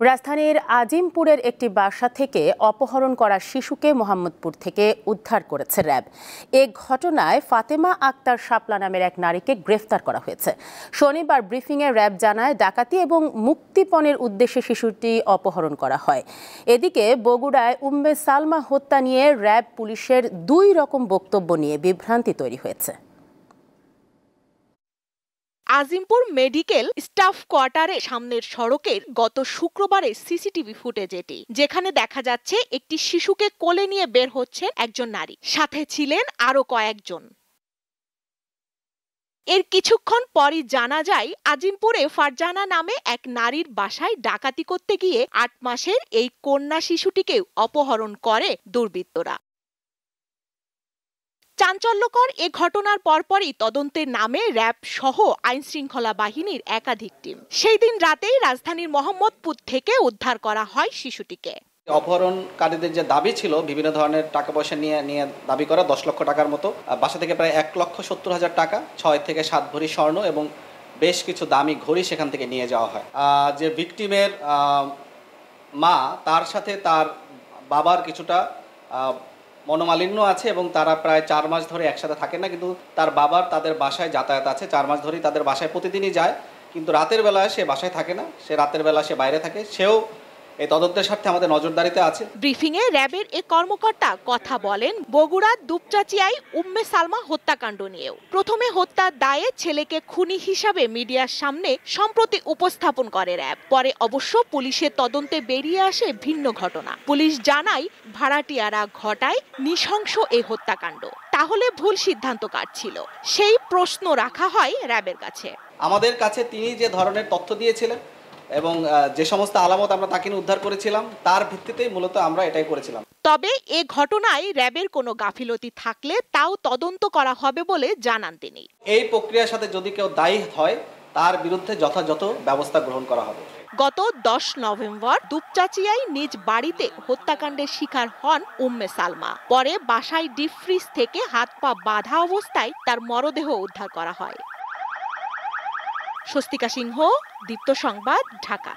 রাজধানীর আজিমপুরের একটি বাসা থেকে অপহরণ করা শিশুকে মোহাম্মদপুর থেকে উদ্ধার করেছে র্যাব। এ ঘটনায় ফাতেমা আক্তার শাপলা নামের এক নারীকে গ্রেফতার করা হয়েছে। শনিবার ব্রিফিংয়ে র্যাব জানায়, ডাকাতি এবং মুক্তিপণের উদ্দেশ্যে শিশুটি অপহরণ করা হয়। এদিকে বগুড়ায় উম্মে সালমা হত্যা নিয়ে র্যাব পুলিশের দুই রকম বক্তব্য নিয়ে বিভ্রান্তি তৈরি হয়েছে। আজিমপুর মেডিকেল স্টাফ কোয়ার্টারের সামনের সড়কের গত শুক্রবারের সিসিটিভি ফুটেজ এটি, যেখানে দেখা যাচ্ছে একটি শিশুকে কোলে নিয়ে বের হচ্ছেন একজন নারী, সাথে ছিলেন আরো কয়েকজন। এর কিছুক্ষণ পরই জানা যায়, আজিমপুরে ফারজানা নামে এক নারীর বাসায় ডাকাতি করতে গিয়ে ৮ মাসের এই কন্যা শিশুটিকে অপহরণ করে দুর্বৃত্তরা। চাঞ্চল্যকর এ ঘটনার পরপরই তদন্তের নামে র্যাব সহ আইনশৃঙ্খলা বাহিনীর একাধিক টিম সেই দিন রাতেই রাজধানীর মোহাম্মদপুর থেকে উদ্ধার করা হয় শিশুটিকে। অপহরণকারীদের যে দাবি ছিল বিভিন্ন ধরনের টাকা পয়সা নিয়ে দাবি করা 10 লক্ষ টাকার মতো, বাসা থেকে প্রায় 1,70,000 টাকা, 6 থেকে 7 ভরি স্বর্ণ এবং বেশ কিছু দামি ঘড়ি সেখান থেকে নিয়ে যাওয়া হয়। যে ভিকটিমের মা, তার সাথে তার বাবার কিছুটা মনোমালিন্য আছে এবং তারা প্রায় 4 মাস ধরে একসাথে থাকে না, কিন্তু তার বাবার তাদের বাসায় যাতায়াত আছে। 4 মাস ধরেই তাদের বাসায় প্রতিদিনই যায়, কিন্তু রাতের বেলায় সে বাসায় থাকে না, সে রাতের বেলা সে বাইরে থাকে। সেও এই তদন্তের স্বার্থে আমাদের নজরদারিতে আছে। ব্রিফিংয়ে র্যাবের এ কর্মকর্তা কথা বলেন বগুড়ার দুপচাচিয়ায় উম্মে সালমা হত্যাকাণ্ড নিয়েও। প্রথমে হত্যার দায়ে ছেলেকে খুনি হিসাবে মিডিয়ার সামনে সম্প্রতি উপস্থাপন করে র্যাব। পরে অবশ্য পুলিশের তদন্তে বেরিয়ে আসে ভিন্ন ঘটনা। পুলিশ জানায়, ভাড়াটিয়ারা ঘটায় নৃশংস এই হত্যাকাণ্ড। তাহলে ভুল সিদ্ধান্ত কার ছিল? সেই প্রশ্ন রাখা হয় র্যাবের কাছে। আমাদের কাছে তিনি যে ধরনের তথ্য দিয়েছিলেন এবং যে সমস্ত আলামত আমরা তাকে উদ্ধার করেছিলাম, তার ভিত্তিতেই মূলত আমরা এটাই করেছিলাম। তবে এ ঘটনায় র্যাবের কোনো গাফিলতি থাকলে তাও তদন্ত করা হবে বলে জানান তিনি। এই প্রক্রিয়ার সাথে যদি কেউ দায়ী হয়, তার বিরুদ্ধে যথাযথ ব্যবস্থা গ্রহণ করা হবে। গত 10 নভেম্বর দুপচাচিয়ায় নিজ বাড়িতে হত্যাকাণ্ডের শিকার হন উম্মে সালমা। পরে বাসায় ডিপ ফ্রিজ থেকে হাত পা বাঁধা অবস্থায় তার মরদেহ উদ্ধার করা হয়। স্বস্তিকা সিংহ, দীপ্ত সংবাদ, ঢাকা।